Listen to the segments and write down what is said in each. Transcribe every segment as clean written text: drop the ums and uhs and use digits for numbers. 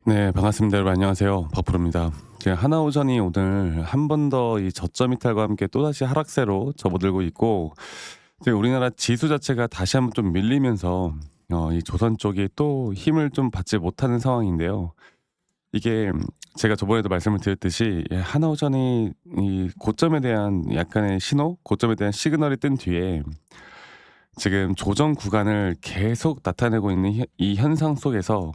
네, 반갑습니다. 여러분 안녕하세요. 박프로입니다. 지금 하나오전이 오늘 한 번 더 이 저점 이탈과 함께 또다시 하락세로 접어들고 있고, 지금 우리나라 지수 자체가 다시 한번 좀 밀리면서 이 조선 쪽이 또 힘을 좀 받지 못하는 상황인데요. 이게 제가 저번에도 말씀을 드렸듯이 하나오전이 이 고점에 대한 약간의 신호, 고점에 대한 시그널이 뜬 뒤에 지금 조정 구간을 계속 나타내고 있는 이 현상 속에서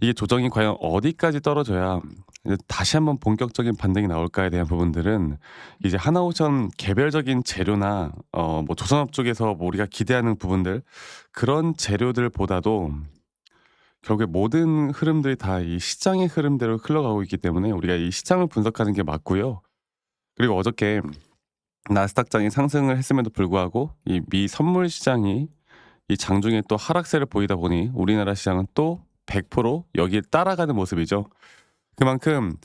이게 조정이 과연 어디까지 떨어져야 이제 다시 한번 본격적인 반등이 나올까에 대한 부분들은 이제 하나오션 개별적인 재료나 뭐 조선업 쪽에서 뭐 우리가 기대하는 부분들, 그런 재료들보다도 결국에 모든 흐름들이 다 이 시장의 흐름대로 흘러가고 있기 때문에 우리가 이 시장을 분석하는 게 맞고요. 그리고 어저께 나스닥장이 상승을 했음에도 불구하고 이 미 선물 시장이 이 장중에 또 하락세를 보이다 보니 우리나라 시장은 또 100% 여기에 따라가는 모습이죠. 그만큼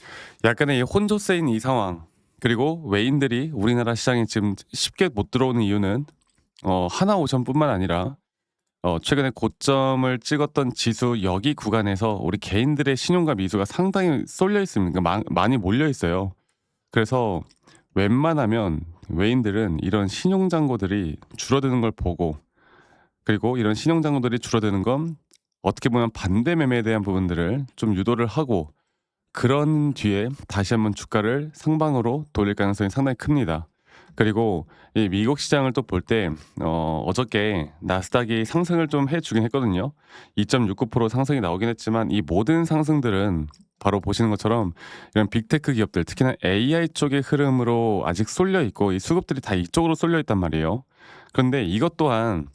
약간의 이 혼조세인 이 상황, 그리고 외인들이 우리나라 시장에 지금 쉽게 못 들어오는 이유는 하나오션뿐만 아니라 최근에 고점을 찍었던 지수 여기 구간에서 우리 개인들의 신용과 미수가 상당히 쏠려 있습니다. 많이 몰려 있어요. 그래서 웬만하면 외인들은 이런 신용 잔고들이 줄어드는 걸 보고, 그리고 이런 신용 잔고들이 줄어드는 건 어떻게 보면 반대 매매에 대한 부분들을 좀 유도를 하고, 그런 뒤에 다시 한번 주가를 상방으로 돌릴 가능성이 상당히 큽니다. 그리고 이 미국 시장을 또 볼 때 어저께 나스닥이 상승을 좀 해주긴 했거든요. 2.69% 상승이 나오긴 했지만 이 모든 상승들은 바로 보시는 것처럼 이런 빅테크 기업들, 특히나 AI 쪽의 흐름으로 아직 쏠려 있고 이 수급들이 다 이쪽으로 쏠려 있단 말이에요. 그런데 이것 또한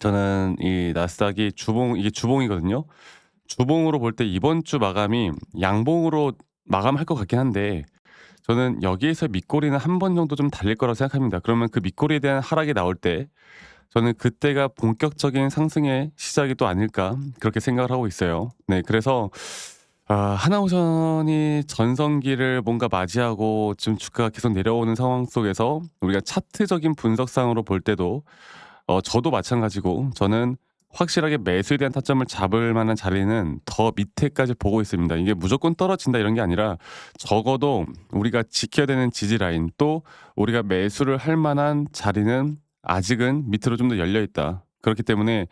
저는 이 나스닥이 이게 주봉이거든요. 주봉으로 볼 때 이번 주 마감이 양봉으로 마감할 것 같긴 한데, 저는 여기에서 밑꼬리는 한 번 정도 좀 달릴 거라고 생각합니다. 그러면 그 밑꼬리에 대한 하락이 나올 때 저는 그때가 본격적인 상승의 시작이 또 아닐까, 그렇게 생각을 하고 있어요. 네, 그래서 하나오션이 전성기를 뭔가 맞이하고 지금 주가가 계속 내려오는 상황 속에서 우리가 차트적인 분석상으로 볼 때도 저도 마찬가지고, 저는 확실하게 매수에 대한 타점을 잡을 만한 자리는 더 밑에까지 보고 있습니다. 이게 무조건 떨어진다 이런 게 아니라 적어도 우리가 지켜야 되는 지지 라인, 또 우리가 매수를 할 만한 자리는 아직은 밑으로 좀 더 열려 있다. 그렇기 때문에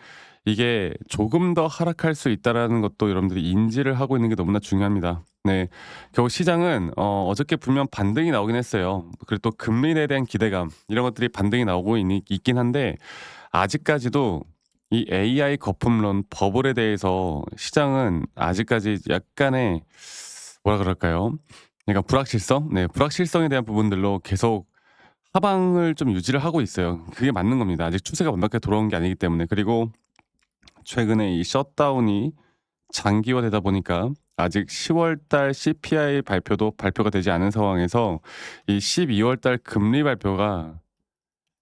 이게 조금 더 하락할 수 있다라는 것도 여러분들이 인지를 하고 있는 게 너무나 중요합니다. 네. 결국 시장은 어저께 분명 반등이 나오긴 했어요. 그리고 또 금리에 대한 기대감, 이런 것들이 반등이 나오고 있긴 한데, 아직까지도 이 AI 거품론 버블에 대해서 시장은 아직까지 약간의, 뭐라 그럴까요? 약간 불확실성? 네, 불확실성에 대한 부분들로 계속 하방을 좀 유지를 하고 있어요. 그게 맞는 겁니다. 아직 추세가 완벽하게 돌아온 게 아니기 때문에. 그리고 최근에 이 셧다운이 장기화되다 보니까 아직 10월 달 CPI 발표가 되지 않은 상황에서 이 12월 달 금리 발표가,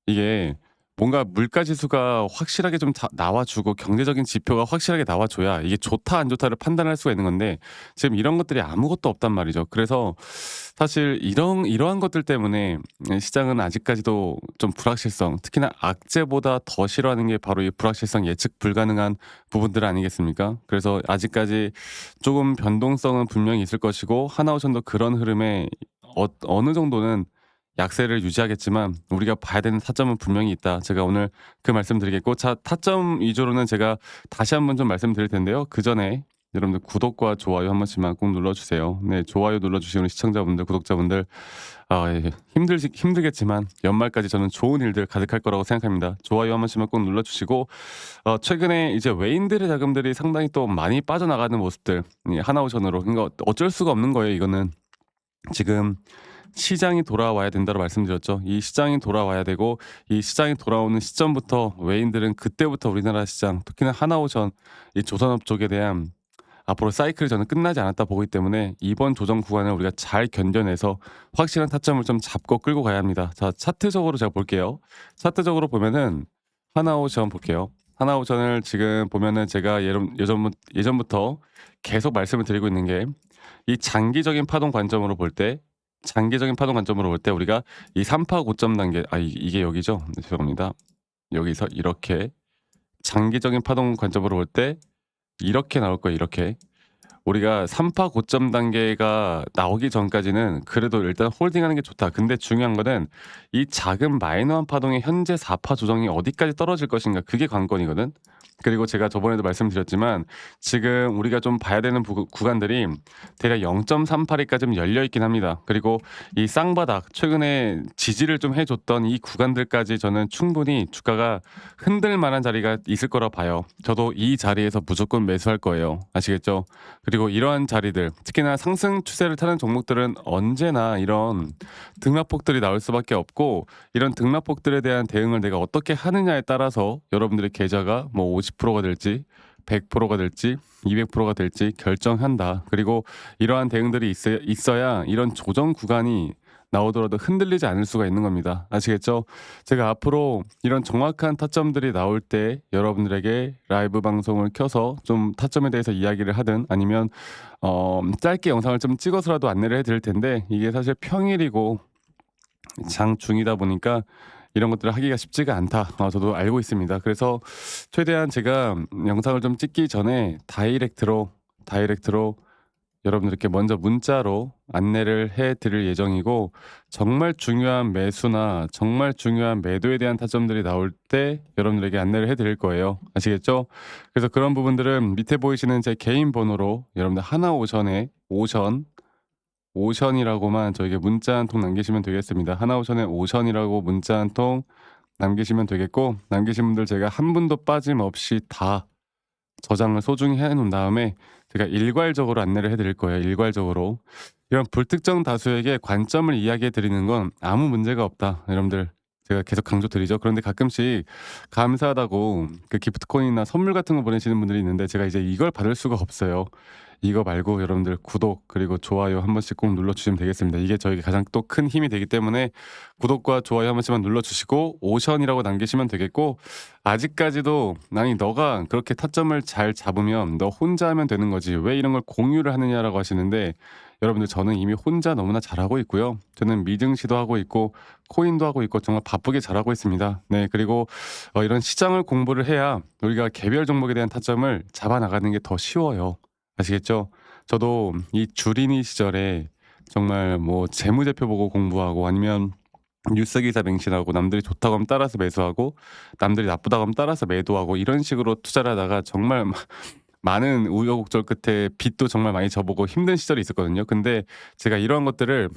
이게 뭔가 물가 지수가 확실하게 좀 나와주고 경제적인 지표가 확실하게 나와줘야 이게 좋다 안 좋다를 판단할 수가 있는 건데, 지금 이런 것들이 아무것도 없단 말이죠. 그래서 사실 이러한 것들 때문에 시장은 아직까지도 좀 불확실성, 특히나 악재보다 더 싫어하는 게 바로 이 불확실성, 예측 불가능한 부분들 아니겠습니까? 그래서 아직까지 조금 변동성은 분명히 있을 것이고, 하나오션도 그런 흐름에 어느 정도는 약세를 유지하겠지만 우리가 봐야 되는 타점은 분명히 있다. 제가 오늘 그 말씀드리겠고, 자, 타점 위주로는 제가 다시 한번 좀 말씀드릴 텐데요. 그 전에 여러분들 구독과 좋아요 한 번씩만 꼭 눌러주세요. 네, 좋아요 눌러주시는 시청자분들, 구독자분들, 예, 힘들겠지만 연말까지 저는 좋은 일들 가득할 거라고 생각합니다. 좋아요 한 번씩만 꼭 눌러주시고, 최근에 이제 외인들의 자금들이 상당히 또 많이 빠져나가는 모습들, 하나오션으로, 그러니까 어쩔 수가 없는 거예요. 이거는 지금 시장이 돌아와야 된다고 말씀드렸죠. 이 시장이 돌아와야 되고, 이 시장이 돌아오는 시점부터 외인들은 그때부터 우리나라 시장, 특히나 하나오션, 이 조선업 쪽에 대한 앞으로 사이클이 저는 끝나지 않았다 보기 때문에 이번 조정 구간을 우리가 잘 견뎌내서 확실한 타점을 좀 잡고 끌고 가야 합니다. 자, 차트적으로 제가 볼게요. 차트적으로 보면은 하나오션 볼게요. 하나오션을 지금 보면은 제가 예전부터 계속 말씀을 드리고 있는 게, 이 장기적인 파동 관점으로 볼 때, 우리가 이 3파 고점 단계, 이게 여기죠. 네, 죄송합니다. 여기서 이렇게 장기적인 파동 관점으로 볼 때 이렇게 나올 거예요. 이렇게 우리가 3파 고점 단계가 나오기 전까지는 그래도 일단 홀딩하는 게 좋다. 근데 중요한 거는 이 작은 마이너한 파동의 현재 4파 조정이 어디까지 떨어질 것인가 그게 관건이거든. 그리고 제가 저번에도 말씀드렸지만 지금 우리가 좀 봐야 되는 구간들이 대략 0.38위까지 열려 있긴 합니다. 그리고 이 쌍바닥 최근에 지지를 좀 해줬던 이 구간들까지 저는 충분히 주가가 흔들 만한 자리가 있을 거라 봐요. 저도 이 자리에서 무조건 매수할 거예요. 아시겠죠? 그리고 이러한 자리들, 특히나 상승 추세를 타는 종목들은 언제나 이런 등락폭들이 나올 수밖에 없고, 이런 등락폭들에 대한 대응을 내가 어떻게 하느냐에 따라서 여러분들의 계좌가 뭐 50%가 될지 100%가 될지 200%가 될지 결정한다. 그리고 이러한 대응들이 있어야 이런 조정 구간이 나오더라도 흔들리지 않을 수가 있는 겁니다. 아시겠죠? 제가 앞으로 이런 정확한 타점들이 나올 때 여러분들에게 라이브 방송을 켜서 좀 타점에 대해서 이야기를 하든 아니면 짧게 영상을 좀 찍어서라도 안내를 해드릴 텐데, 이게 사실 평일이고 장중이다 보니까 이런 것들을 하기가 쉽지가 않다. 저도 알고 있습니다. 그래서 최대한 제가 영상을 좀 찍기 전에 다이렉트로 여러분들께 먼저 문자로 안내를 해 드릴 예정이고, 정말 중요한 매수나 정말 중요한 매도에 대한 타점들이 나올 때 여러분들에게 안내를 해 드릴 거예요. 아시겠죠? 그래서 그런 부분들은 밑에 보이시는 제 개인 번호로 여러분들 하나오션에 오션이라고만 저에게 문자 한 통 남기시면 되겠습니다. 하나오션에 오션이라고 문자 한 통 남기시면 되겠고, 남기신 분들 제가 한 분도 빠짐없이 다 저장을 소중히 해 놓은 다음에 제가 일괄적으로 안내를 해 드릴 거예요. 일괄적으로. 이런 불특정 다수에게 관점을 이야기해 드리는 건 아무 문제가 없다. 여러분들 제가 계속 강조드리죠. 그런데 가끔씩 감사하다고 그 기프트코인이나 선물 같은 거 보내시는 분들이 있는데, 제가 이제 이걸 받을 수가 없어요. 이거 말고 여러분들 구독 그리고 좋아요 한 번씩 꼭 눌러 주시면 되겠습니다. 이게 저에게 가장 또 큰 힘이 되기 때문에 구독과 좋아요 한 번씩만 눌러 주시고 오션이라고 남기시면 되겠고, 아직까지도 아니 너가 그렇게 타점을 잘 잡으면 너 혼자 하면 되는 거지 왜 이런 걸 공유를 하느냐라고 하시는데, 여러분들 저는 이미 혼자 너무나 잘하고 있고요. 저는 미증시도 하고 있고 코인도 하고 있고 정말 바쁘게 잘하고 있습니다. 네, 그리고 이런 시장을 공부를 해야 우리가 개별 종목에 대한 타점을 잡아 나가는 게 더 쉬워요. 아시겠죠? 저도 이 주린이 시절에 정말 뭐 재무제표 보고 공부하고 아니면 뉴스 기사 맹신하고 남들이 좋다고 하면 따라서 매수하고 남들이 나쁘다고 하면 따라서 매도하고 이런 식으로 투자를 하다가 정말 많은 우여곡절 끝에 빚도 정말 많이 져보고 힘든 시절이 있었거든요. 근데 제가 이러한 것들을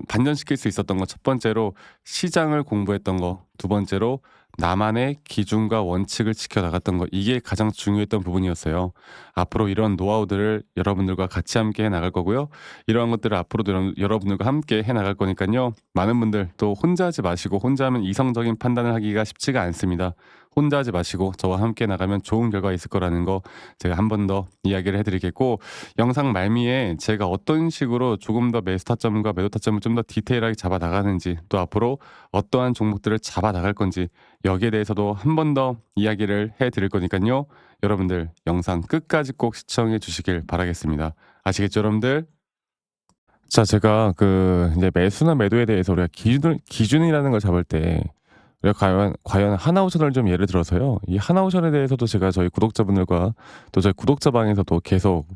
반전시킬 수 있었던 거, 첫 번째로 시장을 공부했던 거, 두 번째로 나만의 기준과 원칙을 지켜 나갔던 거, 이게 가장 중요했던 부분이었어요. 앞으로 이런 노하우들을 여러분들과 같이 함께 해 나갈 거고요. 이러한 것들을 앞으로도 여러분들과 함께 해 나갈 거니까요. 많은 분들 또 혼자 하지 마시고, 혼자 하면 이성적인 판단을 하기가 쉽지가 않습니다. 혼자 하지 마시고 저와 함께 나가면 좋은 결과가 있을 거라는 거 제가 한 번 더 이야기를 해드리겠고, 영상 말미에 제가 어떤 식으로 조금 더 매수 타점과 매도 타점을 좀 더 디테일하게 잡아 나가는지, 또 앞으로 어떠한 종목들을 잡아 나갈 건지, 여기에 대해서도 한 번 더 이야기를 해드릴 거니까요. 여러분들 영상 끝까지 꼭 시청해 주시길 바라겠습니다. 아시겠죠, 여러분들? 자, 제가 그 이제 매수나 매도에 대해서 우리가 기준이라는 걸 잡을 때 우리가 과연 하나오션을 좀 예를 들어서요. 이 하나오션에 대해서도 제가 저희 구독자분들과 또 저희 구독자 방에서도 계속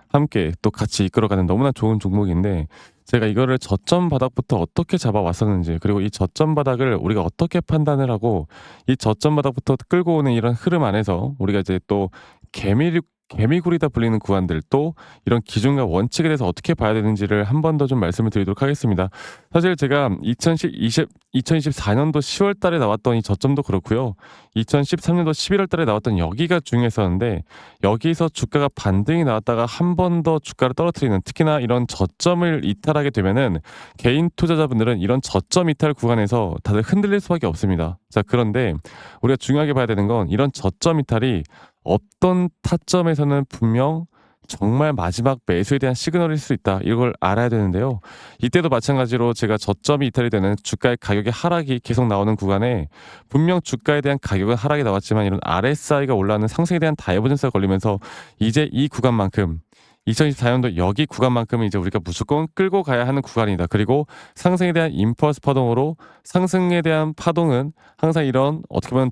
함께 또 같이 이끌어가는 너무나 좋은 종목인데, 제가 이거를 저점 바닥부터 어떻게 잡아왔었는지, 그리고 이 저점 바닥을 우리가 어떻게 판단을 하고 이 저점 바닥부터 끌고 오는 이런 흐름 안에서 우리가 이제 또 개미굴이다 불리는 구간들, 또 이런 기준과 원칙에 대해서 어떻게 봐야 되는지를 한 번 더 좀 말씀을 드리도록 하겠습니다. 사실 제가 2024년도 10월 달에 나왔던 이 저점도 그렇고요. 2013년도 11월 달에 나왔던 여기가 중요했었는데, 여기서 주가가 반등이 나왔다가 한 번 더 주가를 떨어뜨리는, 특히나 이런 저점을 이탈하게 되면은 개인 투자자분들은 이런 저점 이탈 구간에서 다들 흔들릴 수밖에 없습니다. 자, 그런데 우리가 중요하게 봐야 되는 건 이런 저점 이탈이 어떤 타점에서는 분명 정말 마지막 매수에 대한 시그널일 수 있다. 이걸 알아야 되는데요. 이때도 마찬가지로 제가 저점이 이탈이 되는 주가의 가격의 하락이 계속 나오는 구간에 분명 주가에 대한 가격은 하락이 나왔지만 이런 RSI가 올라가는 상승에 대한 다이버전스가 걸리면서 이제 이 구간만큼 2024년도 여기 구간만큼은 이제 우리가 무조건 끌고 가야 하는 구간이다. 그리고 상승에 대한 임펄스 파동으로 상승에 대한 파동은 항상 이런 어떻게 보면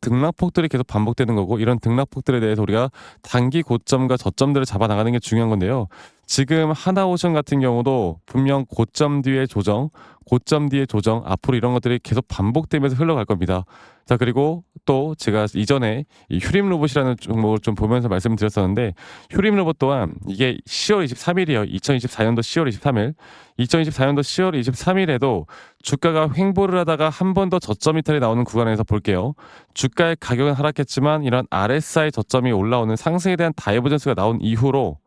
등락폭들이 계속 반복되는 거고, 이런 등락폭들에 대해서 우리가 단기 고점과 저점들을 잡아 나가는 게 중요한 건데요. 지금 하나오션 같은 경우도 분명 고점 뒤에 조정, 고점 뒤에 조정, 앞으로 이런 것들이 계속 반복되면서 흘러갈 겁니다. 자, 그리고 또 제가 이전에 이 휴림 로봇이라는 종목을 좀 보면서 말씀드렸었는데, 휴림 로봇 또한 이게 10월 23일이에요. 2024년도 10월 23일. 2024년도 10월 23일에도 주가가 횡보를 하다가 한 번 더 저점 이탈이 나오는 구간에서 볼게요. 주가의 가격은 하락했지만 이런 RSI 저점이 올라오는 상승에 대한 다이버전스가 나온 이후로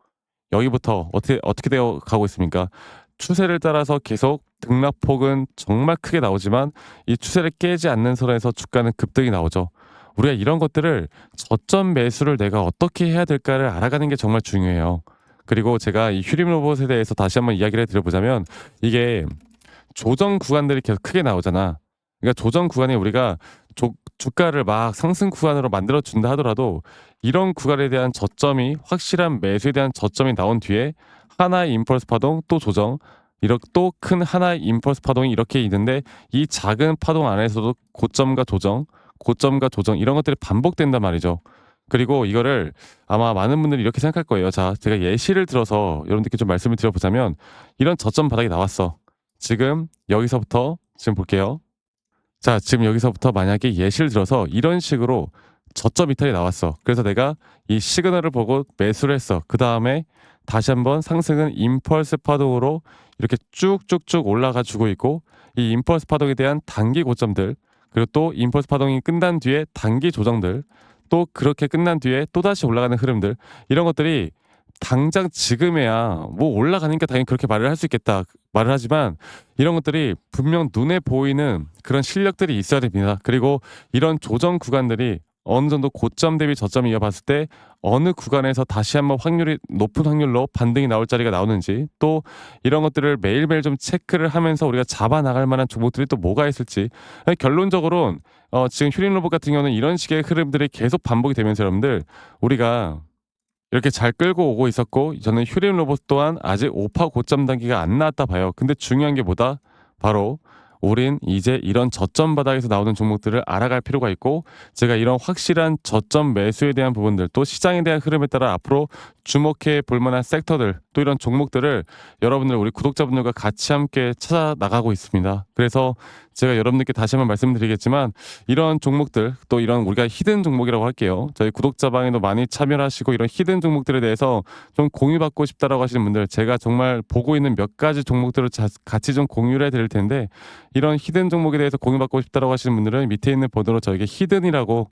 여기부터 어떻게 되어 가고 있습니까? 추세를 따라서 계속 등락폭은 정말 크게 나오지만 이 추세를 깨지 않는 선에서 주가는 급등이 나오죠. 우리가 이런 것들을 저점 매수를 내가 어떻게 해야 될까를 알아가는 게 정말 중요해요. 그리고 제가 이 휴림 로봇에 대해서 다시 한번 이야기를 드려보자면, 이게 조정 구간들이 계속 크게 나오잖아. 그러니까 조정 구간에 우리가 주가를 막 상승 구간으로 만들어 준다 하더라도 이런 구간에 대한 저점이, 확실한 매수에 대한 저점이 나온 뒤에 하나의 임펄스 파동 또 조정, 이렇게 또 큰 하나의 임펄스 파동이 이렇게 있는데, 이 작은 파동 안에서도 고점과 조정, 고점과 조정 이런 것들이 반복된단 말이죠. 그리고 이거를 아마 많은 분들이 이렇게 생각할 거예요. 자, 제가 예시를 들어서 여러분들께 좀 말씀을 드려보자면, 이런 저점 바닥이 나왔어. 지금 여기서부터 지금 볼게요. 자, 지금 여기서부터 만약에 예시를 들어서 이런 식으로 저점 이탈이 나왔어. 그래서 내가 이 시그널을 보고 매수를 했어. 그 다음에 다시 한번 상승은 임펄스 파동으로 이렇게 쭉쭉쭉 올라가 주고 있고, 이 임펄스 파동에 대한 단기 고점들, 그리고 또 임펄스 파동이 끝난 뒤에 단기 조정들, 또 그렇게 끝난 뒤에 또다시 올라가는 흐름들, 이런 것들이 당장 지금에야 뭐 올라가니까 당연히 그렇게 말을 할 수 있겠다 말을 하지만, 이런 것들이 분명 눈에 보이는 그런 실력들이 있어야 됩니다. 그리고 이런 조정 구간들이 어느 정도 고점 대비 저점을 이어봤을 때 어느 구간에서 다시 한번 확률이 높은 확률로 반등이 나올 자리가 나오는지, 또 이런 것들을 매일매일 좀 체크를 하면서 우리가 잡아 나갈 만한 종목들이 또 뭐가 있을지. 결론적으로는 지금 휴림 로봇 같은 경우는 이런 식의 흐름들이 계속 반복이 되면서 여러분들, 우리가 이렇게 잘 끌고 오고 있었고, 저는 휴림 로봇 또한 아직 오파 고점 단계가 안 나왔다 봐요. 근데 중요한 게 뭐다? 바로 우린 이제 이런 저점 바닥에서 나오는 종목들을 알아갈 필요가 있고, 제가 이런 확실한 저점 매수에 대한 부분들, 또 시장에 대한 흐름에 따라 앞으로 주목해 볼 만한 섹터들, 또 이런 종목들을 여러분들, 우리 구독자분들과 같이 함께 찾아 나가고 있습니다. 그래서 제가 여러분들께 다시 한번 말씀드리겠지만, 이런 종목들, 또 이런 우리가 히든 종목이라고 할게요. 저희 구독자방에도 많이 참여를 하시고, 이런 히든 종목들에 대해서 좀 공유받고 싶다라고 하시는 분들, 제가 정말 보고 있는 몇 가지 종목들을 같이 좀 공유를 해드릴 텐데, 이런 히든 종목에 대해서 공유받고 싶다라고 하시는 분들은 밑에 있는 번호로 저에게 히든이라고만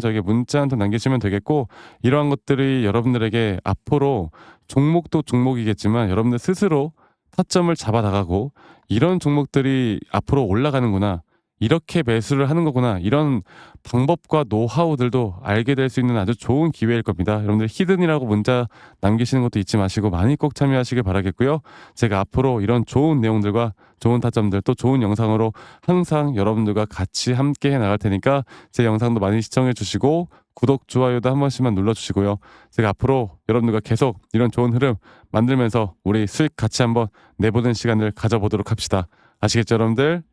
저에게 문자 한 통 남기시면 되겠고, 이러한 것들이 여러분들에게 앞으로 종목도 종목이겠지만 여러분들 스스로 타점을 잡아 나가고, 이런 종목들이 앞으로 올라가는구나, 이렇게 매수를 하는 거구나, 이런 방법과 노하우들도 알게 될 수 있는 아주 좋은 기회일 겁니다. 여러분들 히든이라고 문자 남기시는 것도 잊지 마시고 많이 꼭 참여하시길 바라겠고요. 제가 앞으로 이런 좋은 내용들과 좋은 타점들, 또 좋은 영상으로 항상 여러분들과 같이 함께 해 나갈 테니까 제 영상도 많이 시청해 주시고 구독, 좋아요도 한 번씩만 눌러주시고요. 제가 앞으로 여러분들과 계속 이런 좋은 흐름 만들면서 우리 수익 같이 한번 내보는 시간을 가져보도록 합시다. 아시겠죠, 여러분들?